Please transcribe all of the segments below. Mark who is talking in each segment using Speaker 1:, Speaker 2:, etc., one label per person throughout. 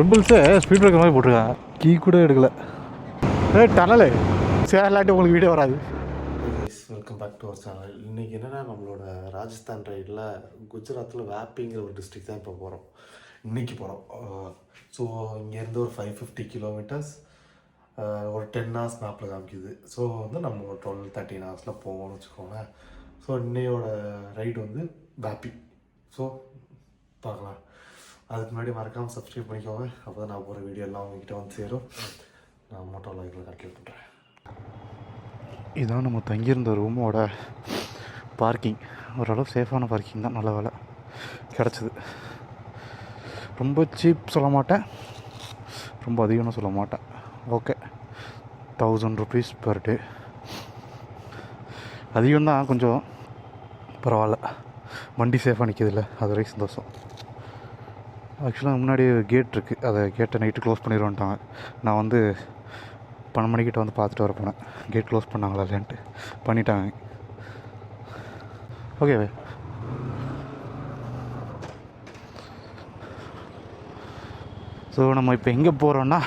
Speaker 1: ரிம்பிள்ஸு speed breaker மாதிரி போட்டிருக்காங்க. Key கூட எடுக்கலை. டனலு சேரலாட்டி உங்களுக்கு வீடியோ வராது.
Speaker 2: Welcome back to our channel. இன்றைக்கி என்னென்னா நம்மளோட ராஜஸ்தான் ரைடில் குஜராத்தில் வேப்பிங்கிற ஒரு டிஸ்ட்ரிக் தான் இப்போ போகிறோம். இன்றைக்கி போகிறோம். ஸோ இங்கேருந்து ஒரு 550 கிலோமீட்டர்ஸ், ஒரு 10 hours மேப்பில் காமிக்குது. ஸோ வந்து நம்ம ஒரு 12-13 hours போவோம்னு வச்சுக்கோங்களேன். ஸோ இன்னையோட ரைடு வந்து வேப்பி. ஸோ பார்க்கலாம். அதுக்கு முன்னாடி மறக்காமல் சப்ஸ்கிரைப் பண்ணிக்கோங்க. அப்போ தான் நான் போகிற வீடியோ எல்லாம் உங்ககிட்ட வந்து சேரும். நான் மோட்டோ லைஃப்பில் கரெக்ட் பண்ணுறேன்.
Speaker 1: இதான் நம்ம தங்கியிருந்த ரூமோட பார்க்கிங். ஓரளவு சேஃபான பார்க்கிங் தான். நல்ல வேலை கிடச்சிது. ரொம்ப சீப் சொல்ல மாட்டேன், ரொம்ப அதிகம்னு சொல்ல மாட்டேன். Okay, 1000 rupees per day. அதிகம்தான், கொஞ்சம் பரவாயில்ல. வண்டி சேஃபாக நிற்கிதில்ல, அது வரைக்கும் சந்தோஷம். ஆக்சுவலாக முன்னாடி கேட் இருக்குது, அதை கேட்டை நைட்டு க்ளோஸ் பண்ணிடுவோன்ட்டாங்க. நான் வந்து 12 மணிக்கிட்ட வந்து பார்த்துட்டு வர போனேன், கேட் க்ளோஸ் பண்ணாங்களா இல்லைன்ட்டு. பண்ணிட்டாங்க. ஓகே, ஸோ நம்ம இப்போ எங்கே போகிறோன்னா,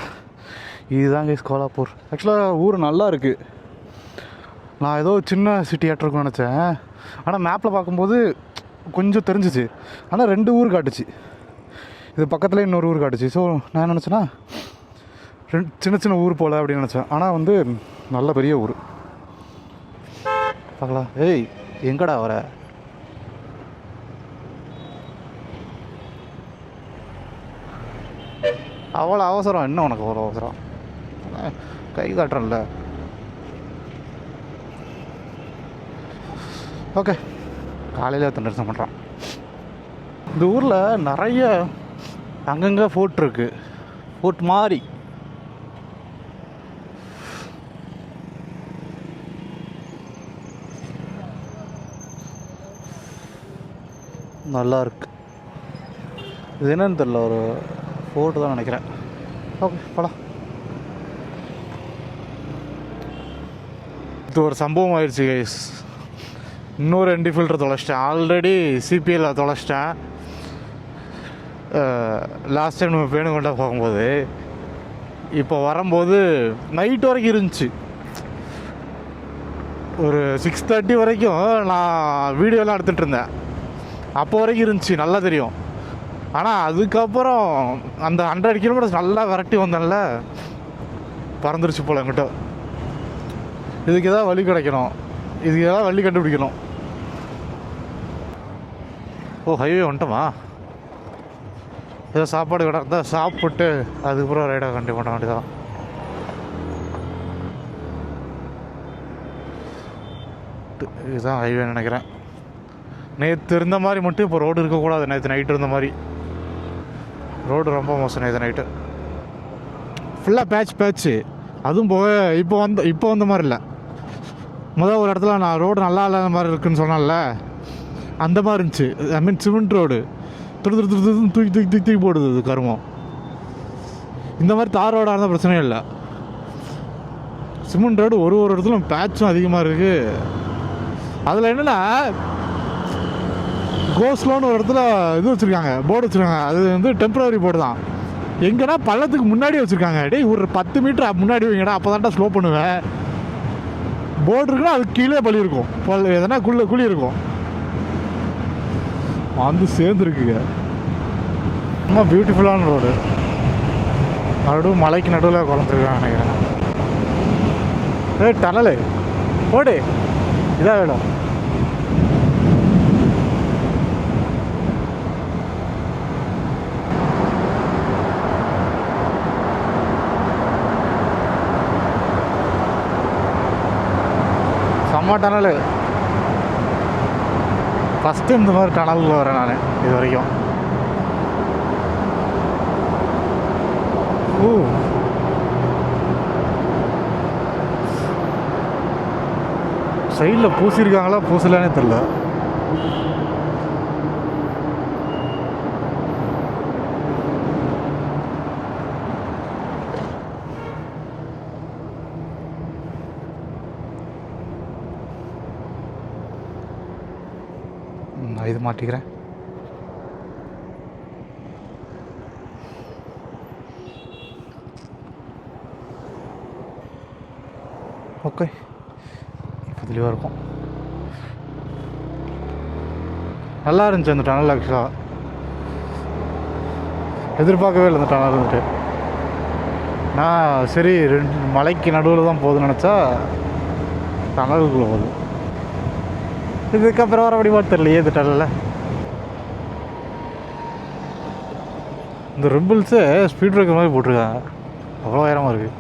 Speaker 1: இதுதாங்க கோலாப்பூர். ஆக்சுவலாக ஊர் நல்லா இருக்குது. நான் ஏதோ சின்ன சிட்டியாட்ட இருக்குன்னு நினச்சேன், ஆனால் மேப்பில் பார்க்கும்போது கொஞ்சம் தெரிஞ்சிச்சு. ஆனால் 2 ஊர் காட்டுச்சு. இது பக்கத்தில் இன்னொரு ஊர் காட்டுச்சு. ஸோ நான் நினச்சேன்னா சின்ன சின்ன ஊர் போல் அப்படின்னு நினச்சேன். ஆனால் வந்து நல்ல பெரிய ஊர். பார்க்கலாம். ஏய், எங்கடா வர? அவ்வளோ அவசரம் என்ன உனக்கு? அவ்வளோ அவசரம்? கை காட்டுறேன்ல. ஓகே, காலையில் தண்டர்சனம் பண்ணுறான். இந்த ஊரில் நிறைய அங்கங்கே ஃபோர்ட் இருக்குது. ஃபோர்ட் மாதிரி நல்லா இருக்கு. இது என்னன்னு தெரியல, ஒரு ஃபோர்ட்டு தான் நினைக்கிறேன். ஓகே, போலாம். இது ஒரு சம்பவம் ஆயிடுச்சு கைஸ். இன்னொரு என்டி ஃபில்டர் தொலைச்சிட்டேன். ஆல்ரெடி சிபிஎல்ல தொலைச்சிட்டேன். லாஸ்ட் டைம் நம்ம பேணுகொண்டா போகும்போது. இப்போ வரும்போது நைட் வரைக்கும் இருந்துச்சு. ஒரு 6:30 வரைக்கும் நான் வீடியோலாம் எடுத்துகிட்டு இருந்தேன். அப்போ வரைக்கும் இருந்துச்சு, நல்லா தெரியும். ஆனால் அதுக்கப்புறம் அந்த 100 கிலோமீட்டர்ஸ் நல்லா விரட்டி வந்தேன்ல, பறந்துருச்சு போல் என்கிட்ட. இதுக்கு எதாவது வழி கிடைக்கணும், இதுக்கு எதாவது வழி கண்டுபிடிக்கணும். ஓ, ஹைவே வந்துட்டோமா? ஏதோ சாப்பாடு கடை இருந்தால் சாப்பிட்டு அதுக்கப்புறம் ரைடை கண்டிப்பாக பண்ண வேண்டியதான். இதுதான் ஹைவே நினைக்கிறேன். நேற்று இருந்த மாதிரி மட்டும் இப்போ ரோடு இருக்கக்கூடாது. நேற்று நைட்டு இருந்த மாதிரி ரோடு ரொம்ப மோசம். நேற்று நைட்டு ஃபுல்லாக பேட்ச்சு. அதுவும் போக இப்போ வந்த மாதிரி இல்லை. முதல் ஒரு இடத்துல நான் ரோடு நல்லா இல்லாத மாதிரி இருக்குதுன்னு சொன்னால, அந்த மாதிரி இருந்துச்சு. ஐ மீன் சிமெண்ட் ரோடு தூக்கி போடுது அது கருமம். இந்த மாதிரி தார் ரோடாக இருந்தால் பிரச்சனையும் இல்லை. சிமெண்ட் ரோடு ஒரு இடத்துல பேட்சும் அதிகமாக இருக்குது. அதில் என்னென்னா, கோஸ்லோன்னு ஒரு இடத்துல இது வச்சுருக்காங்க, போர்டு வச்சுருக்காங்க. அது வந்து டெம்பரரி போர்டு தான். எங்கன்னா பள்ளத்துக்கு முன்னாடி வச்சுருக்காங்க. டேய், ஒரு 10 மீட்டர் முன்னாடி வைங்கடா, அப்போ தான்டா ஸ்லோ பண்ணுவேன். போர்டு இருக்குன்னா அது கீழே பள்ளி இருக்கும், எதனா குழி இருக்கும். வந்து சேர்ந்துருக்குங்க. ரொம்ப பியூட்டிஃபுல்லான ரோடு. மறுபடியும் மலைக்கு நடுவில் குழந்துருக்காங்க நினைக்கிறேன். டனலு ஓடு, இதான் வேணும். செம்ம டனலு. ஃபஸ்ட்டு இந்த மாதிரி டனலில் வரேன் நான் இது வரைக்கும். சைடில் பூசிருக்காங்களா பூசலானே தெரில. நான் இது மாட்டிக்கிறேன். ஓகே, இப்போ தெளிவாக இருக்கும். நல்லா இருந்துச்சு அந்த டனல். ஆக்சுவலாக எதிர்பார்க்கவே இல்லை அந்த டனல் இருந்துட்டு. நான் சரி 2 மலைக்கு நடுவில் தான் போகுதுன்னு நினச்சா டனலுக்குள்ளே போகுது. இதுக்கப்புறம் வர வடிவா தெரியலையே இந்த டனலில். இந்த ரிம்பிள்ஸு ஸ்பீட் பிரேக்கர் மாதிரி போட்டிருக்காங்க, அவ்வளோ உயரமாக இருக்குது.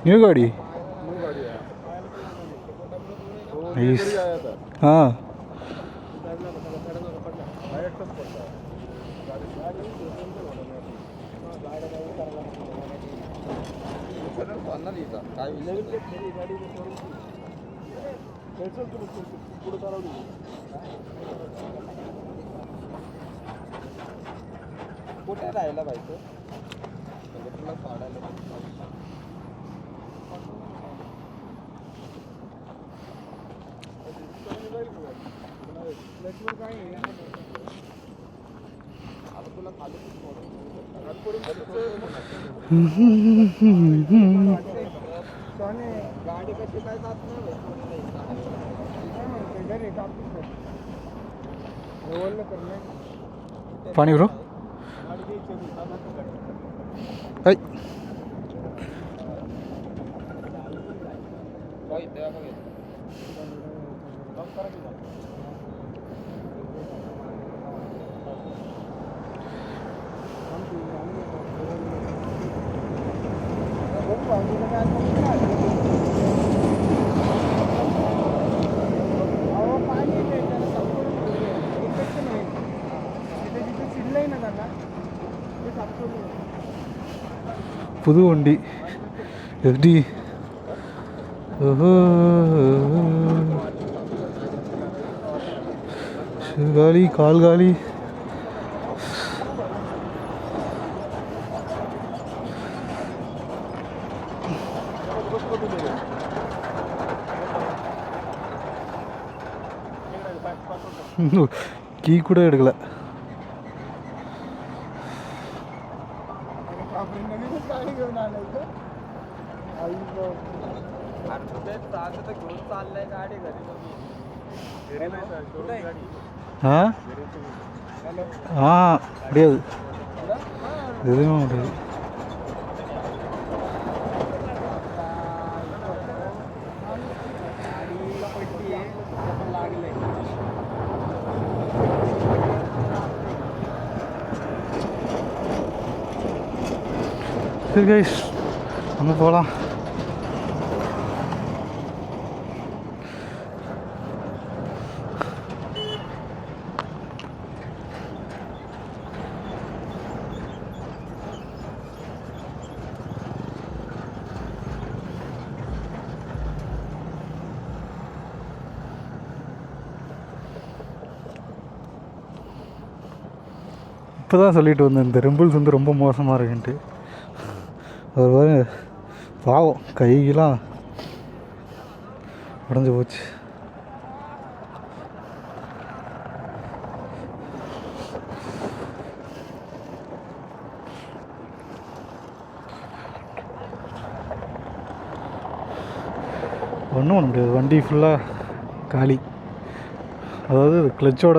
Speaker 1: न्यू गाड़ी हाँ
Speaker 3: कुठे राहिला बाई तो तुला पाडायला तुला खाली गाडी कशी काय जात नाही
Speaker 1: पानी ब्रो Hey. புது வண்டி எப்படி காலி கால் காலி. கீ கூட எடுக்கல. முடியாது, எதுவுமே முடியாது. சரி கைஸ், அங்கே போகலாம். இப்போ தான் சொல்லிட்டு வந்தேன் இந்த ரிம்பிள்ஸ் வந்து ரொம்ப மோசமாக இருக்குன்ட்டு. ஒரு பாவம் கையெல்லாம் உடஞ்சி போச்சு. ஒன்றும் பண்ண முடியாது, வண்டி ஃபுல்லாக காலி. அதாவது கிளச்சோட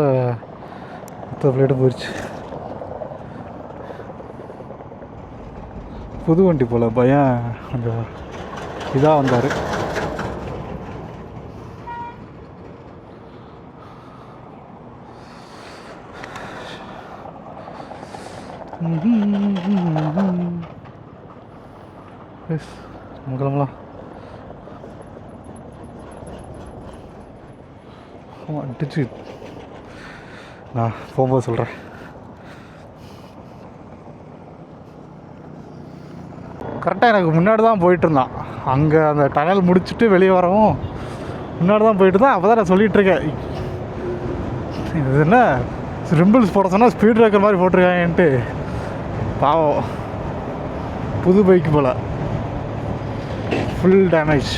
Speaker 1: மொத்த பிளேட்டு போயிடுச்சு. புது வண்டி போல் பையன் கொஞ்சம் இதாக வந்தார். கிளம்பலாம். ஆமாம் அடிச்சு, நான் போகும்போது சொல்கிறேன். கரெக்டாக எனக்கு முன்னாடி தான் போயிட்டுருந்தான். அங்கே அந்த டனல் முடிச்சுட்டு வெளியே வரவும் முன்னாடி தான் போயிட்டு தான். அப்போ தான் நான் சொல்லிகிட்ருக்கேன், இது என்ன ரிம்பிள்ஸ் போட சொன்னால் ஸ்பீட் பிரேக்கர் மாதிரி போட்டிருக்காங்கன்ட்டு. பாவம் புது பைக்கு போல். Full damage.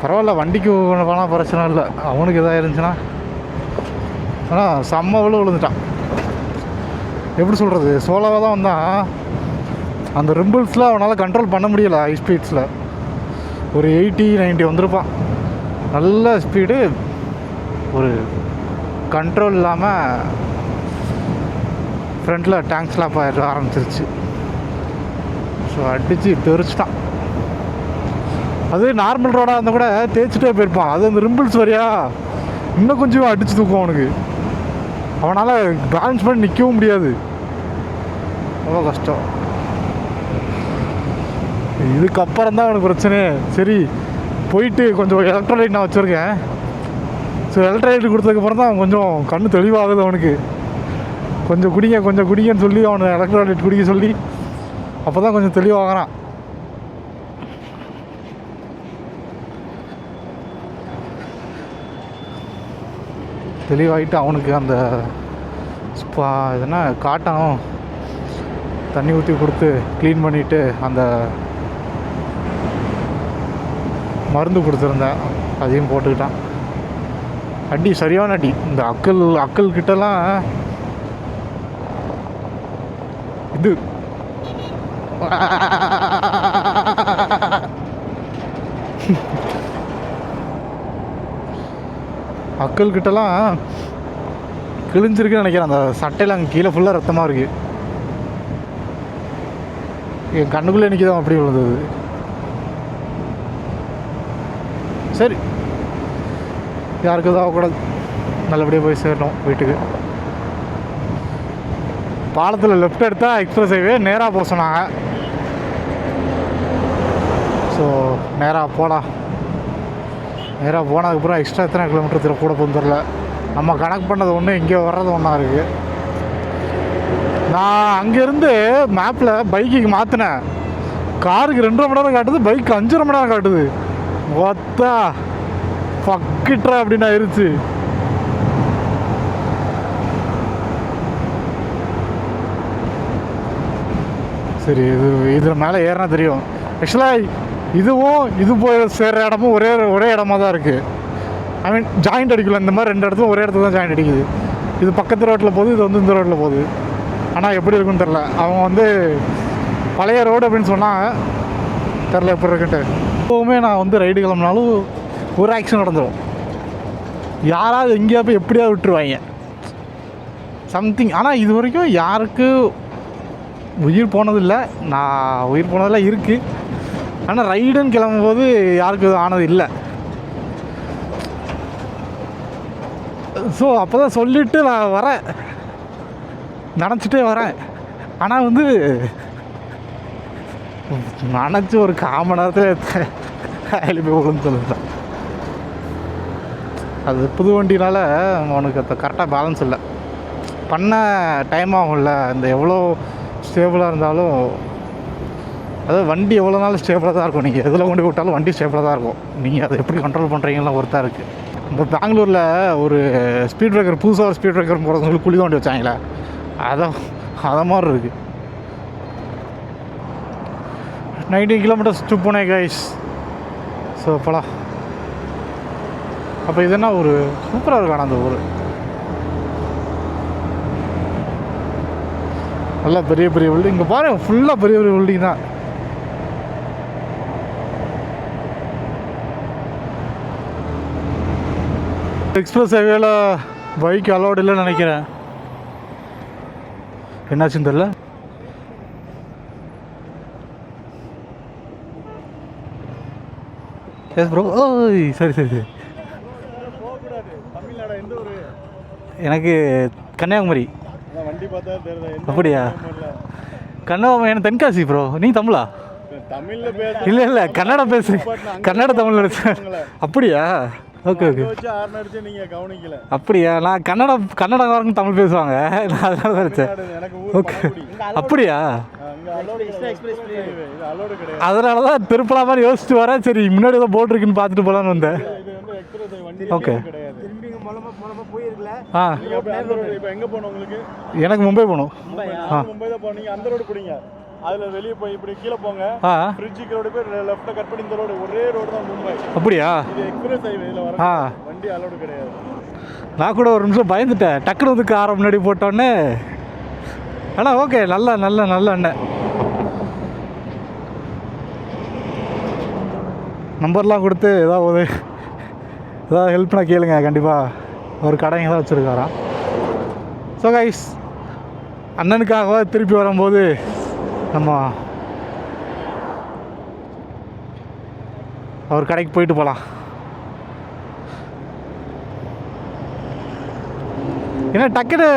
Speaker 1: பரவாயில்ல, வண்டிக்கு போனால் பிரச்சனை இல்லை. அவனுக்கு எதாவது இருந்துச்சுன்னா ஆனால் செம்ம விழுந்துட்டான். எப்படி சொல்கிறது, சோலோவாக தான் வந்தான். அந்த ரிம்பிள்ஸில் அவனால் கண்ட்ரோல் பண்ண முடியலை. ஹை ஸ்பீட்ஸில் ஒரு 80-90 வந்திருப்பான். நல்ல ஸ்பீடு, ஒரு கண்ட்ரோல் இல்லாமல் ஃப்ரண்ட்டில் டேங்க் ஸ்லாப் ஆகிட ஆரம்பிச்சிருச்சு. ஸோ அடித்து தெரிச்சிட்டான். அது நார்மல் ரோடாக இருந்தால் கூட தேய்ச்சிட்டே போயிருப்பான். அது அந்த ரிம்பிள்ஸ் வரையா இன்னும் கொஞ்சம் அடித்து தூக்கும் அவனுக்கு. அவனால் பேலன்ஸ் பண்ணி நிற்கவும் முடியாது. ரொம்ப கஷ்டம். இதுக்கப்புறம் தான் அவனுக்கு பிரச்சனையே. சரி போயிட்டு கொஞ்சம் எலக்ட்ரோலைட் நான் வச்சுருக்கேன். ஸோ எலக்ட்ரோலைட் கொடுத்ததுக்கப்புறம் தான் கொஞ்சம் கண்ணு தெளிவாகுது அவனுக்கு. கொஞ்சம் குடிங்கன்னு சொல்லி அவனை எலக்ட்ரோலைட் குடிக்க சொல்லி அப்போ தான் கொஞ்சம் தெளிவாகிறான். தெளிவாகிட்டு அவனுக்கு அந்த இதெல்லாம் காட்டணும், தண்ணி ஊற்றி கொடுத்து க்ளீன் பண்ணிவிட்டு அந்த மருந்து கொடுத்துருந்தேன், அதையும் போட்டுக்கிட்டான். அடி சரியான அடி. இந்த அக்கல் கிட்டலாம் இது அக்கல் கிட்டலாம் கிழிஞ்சிருக்குன்னு நினைக்கிறேன். அந்த சட்டையில் அங்கே கீழே ஃபுல்லாக ரத்தமாக இருக்குது. என் கண்ணுக்குள்ளே நிற்கிதான் அப்படி விழுந்தது. சரி, யாருக்கு எதாவது கூட நல்லபடியாக போய் சேரணும் வீட்டுக்கு. பாலத்தில் லெஃப்ட் எடுத்தால் எக்ஸ்பிரஸ் ஹைவே நேராக போக சொன்னாங்க. ஸோ நேராக போகலாம். நேராக போனதுக்கப்புறம் எக்ஸ்ட்ரா எத்தனை கிலோமீட்டர் கூட போகும் தெரில. நம்ம கணக்கு பண்ணது ஒன்று, இங்கே வர்றது ஒன்றா இருக்குது. நான் அங்கேருந்து மேப்பில் பைக்குக்கு மாற்றினேன். காருக்கு 2.5 மணி நேரம் காட்டுது, பைக்கு 5.5 மணி நேரம் காட்டுது. ஒத்தா பக்கிட்டா அப்படின்னு ஆயிடுச்சு. சரி, இதில் மேலே ஏறினா தெரியும். ஆக்சுவலாக இது போய் சேர்கிற இடமும் ஒரே இடமா தான் இருக்குது. ஐ மீன் ஜாயிண்ட் அடிக்கல. இந்த மாதிரி 2 இடத்தும் ஒரே இடத்துல தான் ஜாயிண்ட் அடிக்குது. இது பக்கத்து ரோட்டில் போகுது, இது வந்து இந்த ரோட்டில் போகுது. ஆனால் எப்படி இருக்குன்னு தெரில. அவங்க வந்து பழைய ரோடு அப்படின்னு சொன்னாங்க, தெரில எப்படி இருக்குன்ட்டு. எப்போவுமே நான் வந்து ரைடு கிளம்புனாலும் ஒரு ஆக்சிடென்ட் நடந்துடும். யாராவது எங்கேயா போய் எப்படியாவது விட்டுருவாங்க சம்திங். ஆனால் இது வரைக்கும் யாருக்கு உயிர் போனதில்லை. நான் உயிர் போனதெல்லாம் இருக்குது. ஆனால் ரைடுன்னு கிளம்பும்போது யாருக்கு ஆனது இல்லை. ஸோ அப்போ தான் சொல்லிவிட்டு நான் வரேன், நினச்சிட்டே வரேன். ஆனால் வந்து நினச்சி ஒரு 1/4 மணி நேரத்தில் எழுப்பி விழுந்து சொல்லுறேன். அது புது வண்டினால அவனுக்கு அந்த கரெக்டாக பேலன்ஸ் இல்லை. பண்ண டைம் ஆகும்ல. இந்த எவ்வளோ ஸ்டேபிளாக இருந்தாலும், அதாவது வண்டி எவ்வளோ நாள் ஸ்டேபிளாக தான் இருக்கும். நீங்கள் எதில் கொண்டு விட்டாலும் வண்டி ஸ்டேபிளாக தான் இருக்கும். நீங்கள் அதை எப்படி கண்ட்ரோல் பண்ணுறீங்கலாம் ஒருத்தா இருக்குது. இப்போ பெங்களூரில் ஒரு ஸ்பீட் பிரேக்கர், புதுசாக ஒரு ஸ்பீட் பிரேக்கர் போகிறதுங்களுக்கு குழி வண்டி வச்சாங்களே, அதை மாதிரி இருக்குது. 90 kilometres to Pune guys. So போலாம். அப்போ இது என்ன ஒரு சூப்பராக இருக்கான அந்த ஊர். நல்லா பெரிய பில்டிங். இங்கே பாருங்கள், ஃபுல்லாக பெரிய பில்டிங் தான். எக்ஸ்பிரஸ் ஹைவேல பைக் அலோடு இல்லைன்னு நினைக்கிறேன். என்னாச்சுன்னு தெரியல. Yes bro. ஓய் சரி. எனக்கு கன்னியாகுமரி. அப்படியா? கன்னியாகுமரி எனக்கு தென்காசி ப்ரோ. நீ தமிழா? இல்லை கன்னடா பேசு. கன்னட தமிழ். அப்படியா? ஓகே. அப்படியா? நான் கன்னடக்காரங்க தமிழ் பேசுவாங்க, நான் அதனால தான் நினச்சேன். ஓகே, அப்படியா? அதனால தான் திருப்பலா மாதிரி யோசிச்சுட்டு வரேன். சரி, முன்னாடி ஏதோ போட் இருக்குன்னு பார்த்துட்டு போகலான்னு வந்தேன். ஓகே. எனக்கு மும்பை போகணும்.
Speaker 4: அதில் வெளியே போய் இப்படி கீழே போங்க. ஃப்ரிட்ஜுக்கு ரோடு போய் லெஃப்ட்டில் கட் பண்ணி இந்த ரோடு ஒரே ரோடு தான் மும்பை.
Speaker 1: அப்படியா?
Speaker 4: இது எக்ஸ்பிரஸ் ஹைவே. இதில் வர வண்டி அலோடு கிடையாது.
Speaker 1: நான் கூட ஒரு நிமிஷம் பயந்துட்டேன், டக்குனு வந்து காரை முன்னாடி போட்டோன்னே. ஆனால் ஓகே, நல்ல நல்ல நல்ல அண்ணன். நம்பர்லாம் கொடுத்து ஏதாவது ஹெல்ப்னா கேளுங்க, கண்டிப்பாக ஒரு கடைங்க தான் வச்சுருக்காராம். ஸோ கைஸ், அண்ணனுக்காக திருப்பி வரும்போது நம்ம அவர் கடைக்கு போயிட்டு போகலாம். ஏன்னா டக்குனு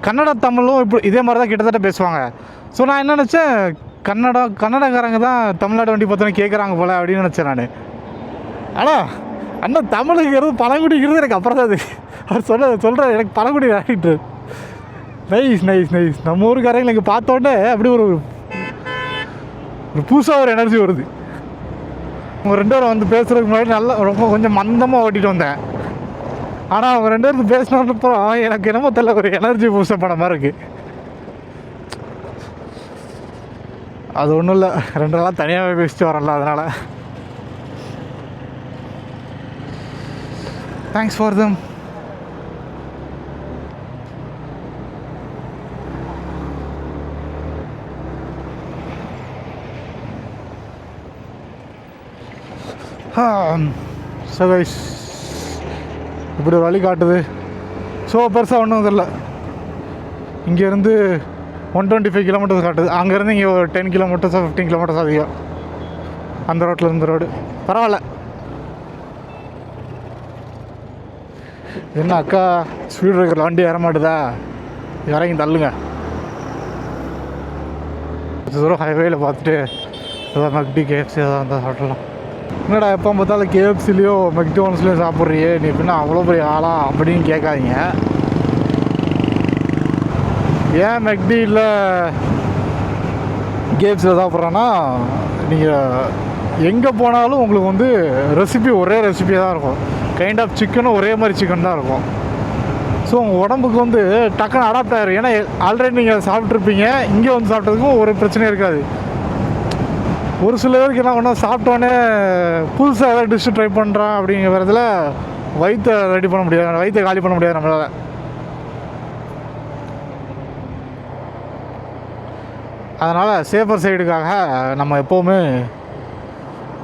Speaker 1: கன்னடா தமிழும் இப்போ இதே மாதிரி தான் கிட்டத்தட்ட பேசுவாங்க. ஸோ நான் என்ன நினச்சேன், கன்னடக்காரங்க தான் தமிழ்நாடு வண்டி பார்த்தோன்னே கேட்குறாங்க போல் அப்படின்னு நினச்சேன் நான். ஆனால் அண்ணன் தமிழுங்கிறது பழங்குடிங்கிறது எனக்கு அப்புறம் தான் அது அவர் சொல்கிற எனக்கு பழங்குடி ஆகிட்டு. Nice nice nice. நம்ம ஊருக்காரங்க இங்கே பார்த்தோன்னே அப்படி ஒரு புதுசாக ஒரு எனர்ஜி வருது. அவங்க 2 பேரும் வந்து பேசுகிறதுக்கு முன்னாடி நல்லா ரொம்ப கொஞ்சம் மந்தமாக ஓட்டிகிட்டு வந்தேன். ஆனால் அவங்க 2 பேருக்கு பேசினப்பறம் எனக்கு என்னமோ தெரியல, ஒரு எனர்ஜி பூஸ்டப் பண்ண மாதிரி இருக்குது. அது ஒன்றும் இல்லை, 2 நாளாக தனியாகவே பேசிட்டு வரல, அதனால் thanks for them. So guys, இப்படி ஒரு வழி காட்டுது. ஸோ பெருசாக ஒன்றும் தெரியல. இங்கேருந்து 125 கிலோமீட்டர்ஸ் காட்டுது. அங்கேருந்து இங்கே ஒரு 10 கிலோமீட்டர்ஸோ 15 கிலோமீட்டர்ஸ் அதிகம். அந்த ரோட்டில் இருந்த ரோடு பரவாயில்ல. என்ன அக்கா ஸ்பீட் பிரேக்கரில் வண்டி ஏற மாட்டுதா? இறங்கி தள்ளுங்க. தூரம் ஹைவேயில் பார்த்துட்டு ஏதாவது மெக்டி கேஎஃப்சி ஏதாவது இருந்தால் சாப்பிடலாம். என்னடா எப்போ பார்த்தாலும் கேஎஃப்சிலையோ மெக்டோனஸ்லையோ சாப்பிட்றியே, நீ பின்னா அவ்வளோ பெரிய ஆளா அப்படின்னு கேட்காதீங்க. ஏன் மெக்டியில் கேஎஃப்சியில் சாப்பிட்றேன்னா, நீங்கள் எங்கே போனாலும் உங்களுக்கு வந்து ரெசிபி ஒரே ரெசிபியாக தான் இருக்கும். கைண்ட் ஆஃப் சிக்கனும் ஒரே மாதிரி சிக்கன் தான் இருக்கும். ஸோ உங்கள் உடம்புக்கு வந்து டக்குன்னு அடாப்ட் ஆகிடும். ஏன்னா ஆல்ரெடி நீங்கள் சாப்பிட்ருப்பீங்க, இங்கே வந்து சாப்பிட்டதுக்கும் ஒரு பிரச்சனையும் இருக்காது. ஒரு சில பேருக்கு என்ன பண்ணால் சாப்பிட்டோன்னே புதுசாக ஏதாவது டிஷ்ஷு ட்ரை பண்ணுறான் அப்படிங்கிறதுல வயிற்றை ரெடி பண்ண முடியாது, வயிற்றை காலி பண்ண முடியாது நம்மளால். அதனால் சேஃபர் சைடுக்காக நம்ம எப்போவுமே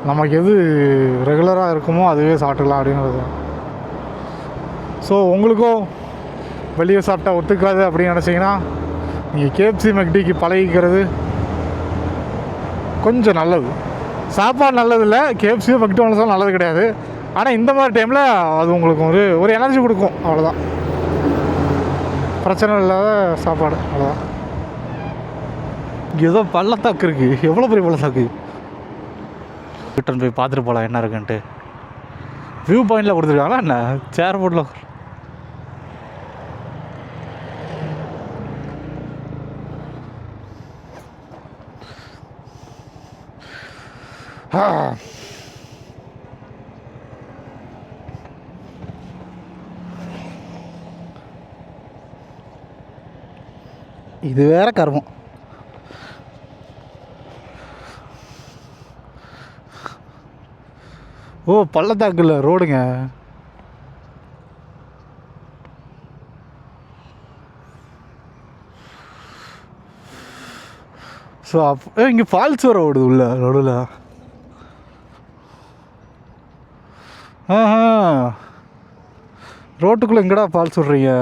Speaker 1: நமக்கு எது ரெகுலராக இருக்குமோ அதுவே சாப்பிட்டுக்கலாம் அப்படிங்கிறது. ஸோ உங்களுக்கும் வெளியே சாப்பிட்டா ஒத்துக்காது அப்படின்னு நினச்சிங்கன்னா நீங்கள் கேஎஃப்சி மெக்டிக்கு பழகிக்கிறது கொஞ்சம் நல்லது. சாப்பாடு நல்லதில்லை, கேஎஃப்சியோ மெக்டோனல்ஸோ நல்லது கிடையாது. ஆனால் இந்த மாதிரி டைமில் அது உங்களுக்கு ஒரு எனர்ஜி கொடுக்கும், அவ்வளோதான். பிரச்சனை இல்லாத சாப்பாடு, அவ்வளோதான். ஏதோ பள்ளத்தாக்கு இருக்குது, எவ்வளோ பெரிய பள்ளத்தாக்கு. ரிட்டர்ன் போய் பார்த்துட்டு போகலாம் என்ன இருக்குன்ட்டு. வியூ பாயிண்டில் கொடுத்துருக்காங்களா என்ன, சேர் போட்டில். இது வேற கர்மம். ஓ பள்ளத்தாக்குல ரோடுங்க. ஸோ அப்போ இங்கே ஃபால்ஸ் வர ஓடுது உள்ள ரோடில். ரோட்டுக்குள்ளே எங்கடா ஃபால்ஸ் விட்றீங்க?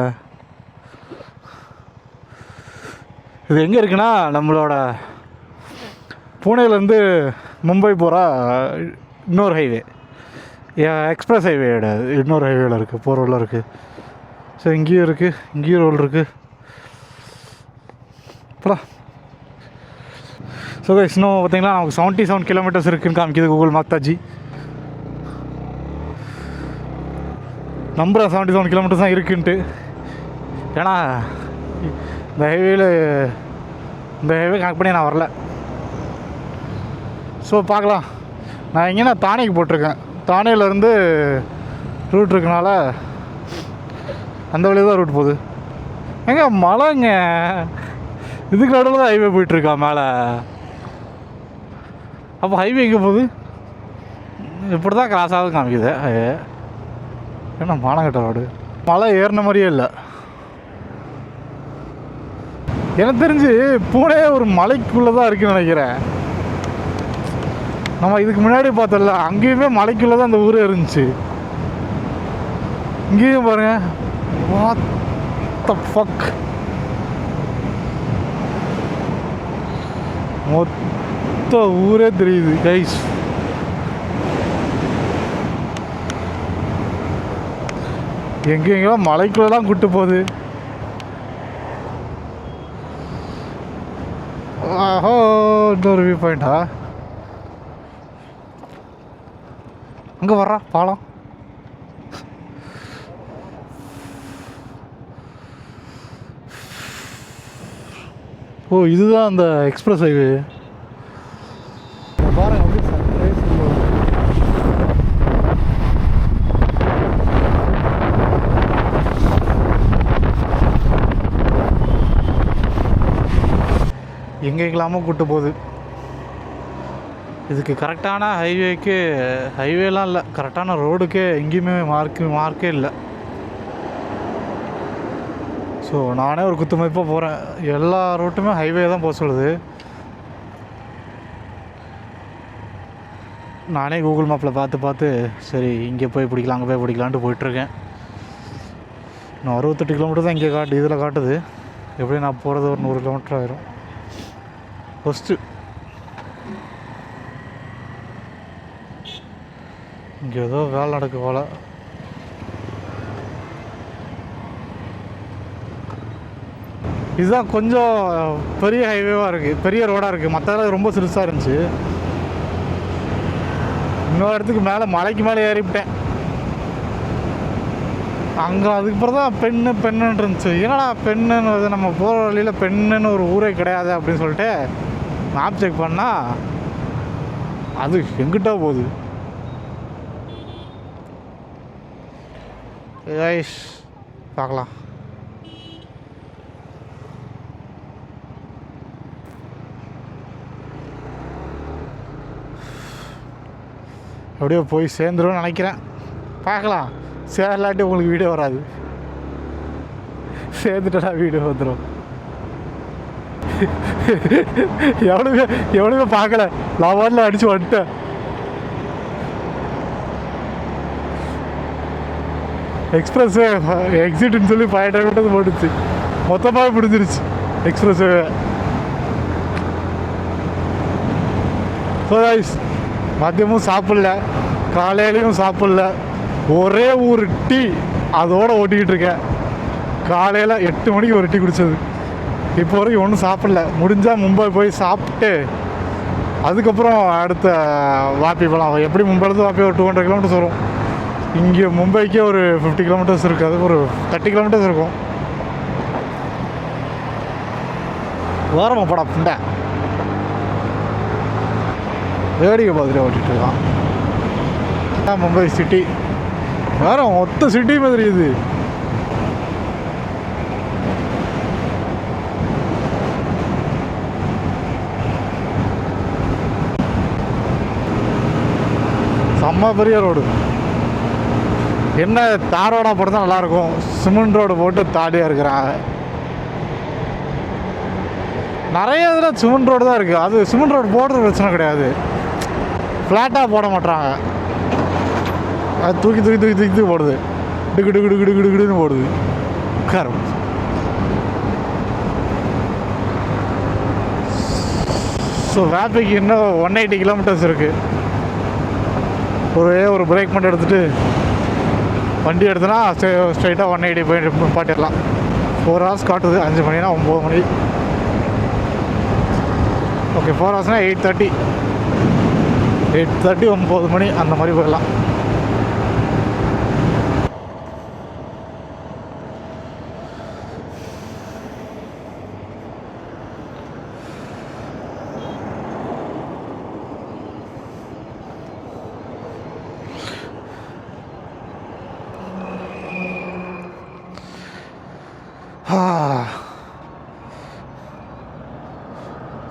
Speaker 1: இது எங்கே இருக்குன்னா, நம்மளோட பூனேலேருந்து மும்பை போகிற இன்னொரு ஹைவே, எக்ஸ்பிரஸ் ஹைவே கிடையாது, இன்னொரு ஹைவேல இருக்குது, போகிற ரோடில் இருக்குது. ஸோ இங்கேயும் இருக்குது, இங்கேயும் ரோடு இருக்குது. அப்புறம் ஸோ இன்னும் பார்த்தீங்கன்னா நமக்கு 77 கிலோமீட்டர்ஸ் இருக்குதுன்னு காமிக்குது கூகுள் மாக்தாஜி. நம்புகிறேன் 77 கிலோமீட்டர்ஸ் தான் இருக்குன்ட்டு. ஏன்னா இந்த ஹைவே கனெக்ட் பண்ணி நான் வரல. ஸோ பார்க்கலாம். நான் எங்கேனா தானேக்கு போட்டிருக்கேன். தானேலேருந்து ரூட் இருக்கனால அந்த வழியாக தான் ரூட் போகுது. எங்க மழைங்க, இதுக்கு நடுவில் தான் ஹைவே போயிட்டுருக்கா மேலே. அப்போ ஹைவே எங்கே போகுது? இப்படி தான் கிராஸ் ஆகுது காமிக்குது. என்ன மானகட்ட ரோடு, மலை ஏறின மாதிரியே இல்லை. எனக்கு தெரிஞ்சு பூனே ஒரு மலைக்குள்ளே தான் இருக்குன்னு நினைக்கிறேன். நம்ம இதுக்கு முன்னாடி பார்த்தோம்ல, அங்கேயுமே மலைக்குள்ளே தான் அந்த ஊரே இருந்துச்சு. இங்கேயும் பாருங்க, what the fuck, மொத்த ஊரே தெரியுது கைஸ். எங்கெங்கோ மலைக்குள்ளெல்லாம் கூட்டு போகுது. ஆஹோ, இன்னொரு வியூ பாயிண்டா அங்கே வர்றா பாலம். ஓ, இதுதான் அந்த எக்ஸ்பிரஸ் ஹைவே. பாருங்க அப்படியே சன்ரைஸ். எங்கெங்கெல்லாமோ கூட்டு போகுது. இதுக்கு கரெக்டான ஹைவேலாம் இல்லை, கரெக்டான ரோடுக்கே எங்கேயுமே மார்க்கே இல்லை. ஸோ நானே ஒரு குத்து மதிப்பாக போகிறேன். எல்லா ரோட்டுமே ஹைவே தான் போக சொல்லுது. நானே கூகுள் மேப்பில் பார்த்து சரி இங்கே போய் பிடிக்கலாம் அங்கே போய் பிடிக்கலான்ட்டு போயிட்டுருக்கேன். இன்னும் 68 கிலோமீட்டர் தான் இங்கே இதில் காட்டுது. எப்படி நான் போகிறது ஒரு 100 கிலோமீட்டர் ஆயிரும். ஃபஸ்ட்டு இங்கே ஏதோ வேலை நடக்கு போல். இதுதான் கொஞ்சம் பெரிய ஹைவேவாக இருக்குது, பெரிய ரோடாக இருக்குது. மற்றதெல்லாம் ரொம்ப சிறுசாக இருந்துச்சு. இன்னொரு இடத்துக்கு மேலே மலைக்கு மேலே ஏறிவிட்டேன். அங்கே அதுக்கப்புறம் தான் பெண்ணுன்னு இருந்துச்சு. என்னடா பெண்ணுன்னு, நம்ம போகிற வழியில் பெண்ணுன்னு ஒரு ஊரே கிடையாது அப்படின்னு சொல்லிட்டு மேப் செக் பண்ணால் அது எங்கிட்ட போகுது. கைஸ் பார்க்கலாம். அப்படியே போய் சேர்ந்துருன்னு நினைக்கிறேன். பார்க்கலாம். சேரலாட்டி உங்களுக்கு வீடியோ வராது, சேர்ந்துட்டா வீடியோ வந்துடும். எவனுமே பார்க்கல, நான் வாட்டில் அடித்து வந்துட்டேன். எக்ஸ்பிரஸ் எக்ஸிட்னு சொல்லி 5 கிலோமீட்டர் போட்டுச்சு. மொத்தமாக முடிஞ்சிருச்சு எக்ஸ்பிரஸ். ஸோ கைஸ், மதியமும் சாப்பிடல, காலையிலையும் சாப்பிடல, ஒரே ஒரு டீ அதோடு ஓட்டிக்கிட்டு இருக்கேன். காலையில் 8 மணிக்கு ஒரு டீ குடித்தது. இப்போ வரைக்கும் ஒன்றும் சாப்பிடல. முடிஞ்சால் மும்பை போய் சாப்பிட்டு அதுக்கப்புறம் அடுத்த வாப்பி போகலாம். எப்படி மும்பைலேருந்து வாப்பி ஒரு 200 கிலோமீட்டர்ஸ் வரும். இங்கே மும்பைக்கே ஒரு 50 கிலோமீட்டர்ஸ் இருக்குது. அது ஒரு 30 கிலோமீட்டர்ஸ் இருக்கும். ஓரமாக போடா புண்டை, வேடிக்கை பார்த்துட்டு ஓட்டிகிட்டு இருக்கான். மும்பை சிட்டி வேறு மொத்த சிட்டி மாதிரி இது. செம்ம பெரிய ரோடு. என்ன தார் ரோடாக போட்டு தான் நல்லாயிருக்கும். சிமெண்ட் ரோடு போட்டு தாடியாக இருக்கிறாங்க. நிறைய இதில் சிமெண்ட் ரோடு தான் இருக்குது. அது சிமெண்ட் ரோடு போடுறது பிரச்சனை கிடையாது, ஃப்ளாட்டாக போட மாட்டாங்க. அது தூக்கி தூக்கி தூக்கி தூக்கி தூக்கி போடுது. டிக்கு டிக்கு டிக்கு டிக்கு டிக்குன்னு போடுது. உட்காரம். ஸோ வேப்பைக்கு இன்னும் 180 கிலோமீட்டர்ஸ் இருக்குது. ஒரே ஒரு பிரேக் மட்டும் எடுத்துகிட்டு வண்டி எடுத்தோன்னா ஸ்ட்ரைட்டாக 180 போய் பாட்டிடலாம். 4 hours காட்டுது. 5 மணினா 9 மணி. ஓகே, 4 ஹவர்ஸ்னால் 8:30 9 மணி அந்த மாதிரி போயிடலாம்.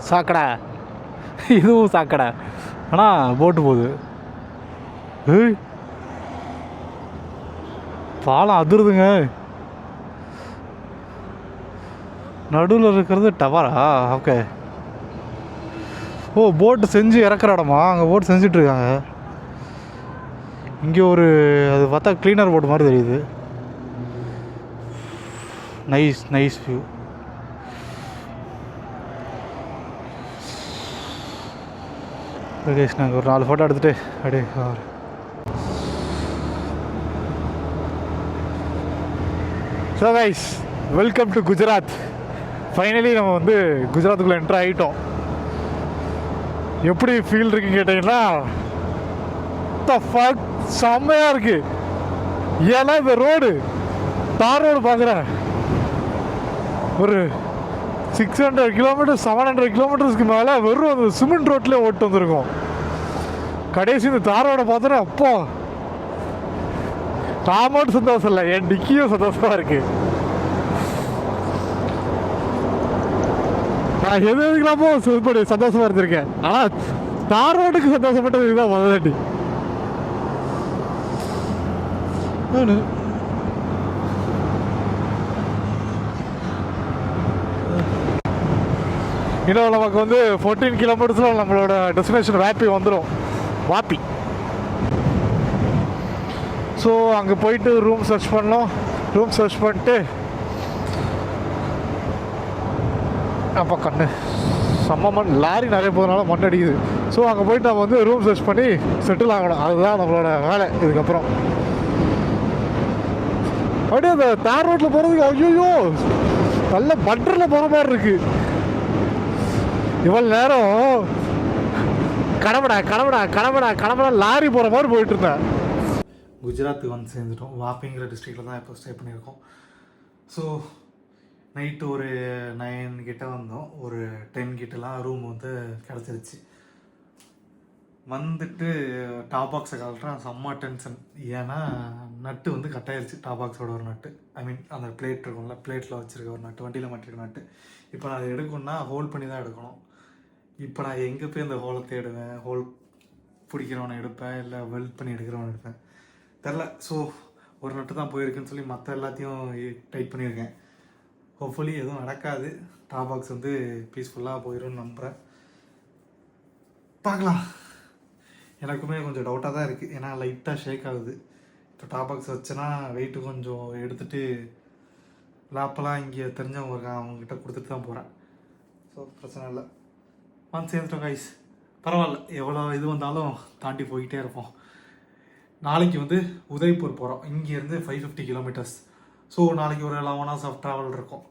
Speaker 1: சாக்கடை, இதுவும் சாக்கடை. ஆனால் போட்டு போகுது. ஏய், பாலம் அதிருதுங்க. நடுவில் இருக்கிறது டவரா? ஓகே. ஓ, போட்டு செஞ்சு இறக்குற இடமா? அங்கே போட்டு செஞ்சிட்ருக்காங்க. இங்கே ஒரு அது பார்த்தா க்ளீனர் போட்டு மாதிரி தெரியுது. Nice nice view. ஓகே, நாங்கள் ஒரு 4 ஃபோட்டோ எடுத்துகிட்டு அப்படியே so guys, welcome to Gujarat. Finally நம்ம வந்து குஜராத்துக்குள்ளே என்ட்ரு ஆகிட்டோம். எப்படி ஃபீல் இருக்குன்னு கேட்டிங்கன்னா, செம்மையாக இருக்குது. ஏன்னா இந்த ரோடு தார் ரோடு பார்க்குறேன். ஒரு 600 கிலோமீட்டர் 700 கிலோமீட்டர்ஸ்க்கு மேலே வெறும் அந்த சிமெண்ட் ரோட்லேயே ஓட்டு வந்திருக்கோம். கடைசி இந்த தார் ரோடை பார்த்தோன்னா அப்போ நான் மட்டும் சந்தோஷம் இல்லை, என் டிக்கியும் சந்தோஷமாக இருக்குது. நான் எதுக்கலாமோ சந்தோஷமாக இருந்திருக்கேன். ஆனால் தார் ரோட்டுக்கு சந்தோஷப்பட்டது இதுதான் முதலாட்டி. இன்னும் நமக்கு வந்து 14 கிலோமீட்டர்ஸில் நம்மளோட டெஸ்டினேஷன் வாப்பி வந்துடும். வாப்பி. ஸோ அங்கே போயிட்டு ரூம் சர்ச் பண்ணோம். ரூம் சர்ச் பண்ணிட்டு அப்போ கண்ணு செம்ம மண், லாரி நிறைய போகிறதுனால மண் அடிக்குது. ஸோ அங்கே போயிட்டு நம்ம வந்து ரூம் சர்ச் பண்ணி செட்டில் ஆகணும். அதுதான் நம்மளோட வேலை இதுக்கப்புறம். அப்படியே அந்த தார் ரோட்டில் போகிறதுக்கு ஐயோ நல்ல பட்டரில் போகிற மாதிரி இருக்குது. இவ்வளோ நேரம் கடவுடா கடவுடா கடவுடா கடவுடா லாரி போகிற மாதிரி போயிட்டு இருந்தேன். குஜராத்துக்கு வந்து சேர்ந்துட்டோம். வாப்பிங்கிற டிஸ்ட்ரிக்டில் தான் இப்போ ஸ்டே பண்ணியிருக்கோம். ஸோ நைட்டு ஒரு 9 கிட்ட வந்தோம். ஒரு 10 கிட்டலாம் ரூம் வந்து கிடச்சிருச்சு. வந்துட்டு டாப் பாக்ஸை கலட்டுறேன். செம்ம டென்ஷன். ஏன்னா நட்டு வந்து கட்டாயிருச்சு. டாப் பாக்ஸோட ஒரு நட்டு, ஐ மீன் அந்த பிளேட் இருக்கும்ல, பிளேட்டில் வச்சுருக்க ஒரு நட்டு, வண்டியில் மாட்டிருக்க நட்டு. இப்போ நான் அதை எடுக்கணும்னா ஹோல்ட் பண்ணி தான் எடுக்கணும். இப்போ நான் எங்கே போய் அந்த ஹோலை தேடுவேன்? ஹோல் பிடிக்கிறவனை எடுப்பேன், இல்லை வெல்ட் பண்ணி எடுக்கிறவனை எடுப்பேன், தெரில. ஸோ ஒரு நட்டு தான் போயிருக்குன்னு சொல்லி மற்ற எல்லாத்தையும் டைட் பண்ணியிருக்கேன். ஹோப்ஃபுல்லி எதுவும் நடக்காது. டாப் பாக்ஸ் வந்து பீஸ்ஃபுல்லாக போயிடும்னு நம்புகிறேன். பார்க்கலாம். எனக்குமே கொஞ்சம் டவுட்டாக தான் இருக்குது. ஏன்னா லைட்டாக ஷேக் ஆகுது. இப்போ டாப் பாக்ஸ் வச்சேன்னா வெயிட்டு கொஞ்சம் எடுத்துகிட்டு லேப்பெல்லாம் இங்கே தெரிஞ்சவங்க இருக்காங்க, அவங்கக்கிட்ட கொடுத்துட்டு தான் போகிறேன். ஸோ பிரச்சனை இல்லை. வந்து சேர்ந்துட்டோம் கைஸ். பரவாயில்ல, எவ்வளோ இது வந்தாலும் தாண்டி போய்கிட்டே இருப்போம். நாளைக்கு வந்து உதய்பூர் போகிறோம். இங்கேருந்து 550 கிலோமீட்டர்ஸ். ஸோ நாளைக்கு ஒரு 11 hours ஆஃப் ட்ராவல் இருக்கும்.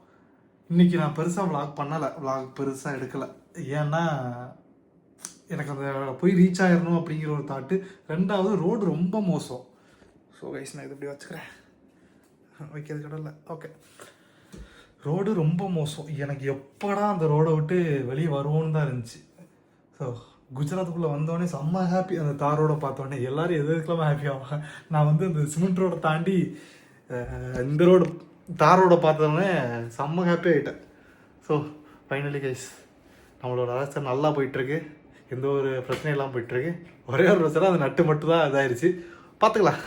Speaker 1: இன்றைக்கி நான் பெருசாக விளாக் பண்ணலை, விளாக் பெருசாக எடுக்கலை. ஏன்னா எனக்கு அந்த போய் ரீச் ஆகிடணும் அப்படிங்கிற ஒரு தாட்டு. ரெண்டாவது ரோடு ரொம்ப மோசம். ஸோ கைஸ், நான் இது இப்படி வச்சுக்கிறேன், வைக்கிறது கடல. ஓகே, ரோடு ரொம்ப மோசம். எனக்கு எப்படா அந்த ரோடை விட்டு வெளியே வருவோன்னு தான் இருந்துச்சு. ஸோ குஜராத்துக்குள்ளே வந்தோடனே செம்ம ஹாப்பி. அந்த தார் ரோடை பார்த்தோன்னே எல்லோரும் எதுக்கெல்லாமல் ஹாப்பி ஆவாங்க. நான் வந்து அந்த சிமெண்ட் ரோடை தாண்டி இந்த ரோடு தார் ரோடை பார்த்தோன்னே செம்ம ஹாப்பி ஆகிட்டேன். ஸோ ஃபைனலி கைஸ், நம்மளோட ராஜஸ்தான் நல்லா போயிட்டுருக்கு. எந்த ஒரு பிரச்சனையும் இல்லாமல் போயிட்டுருக்கு. ஒரே ஒரு பிரச்சனை, அந்த நட்டு மட்டும் தான் இதாகிடுச்சு. பார்த்துக்கலாம்.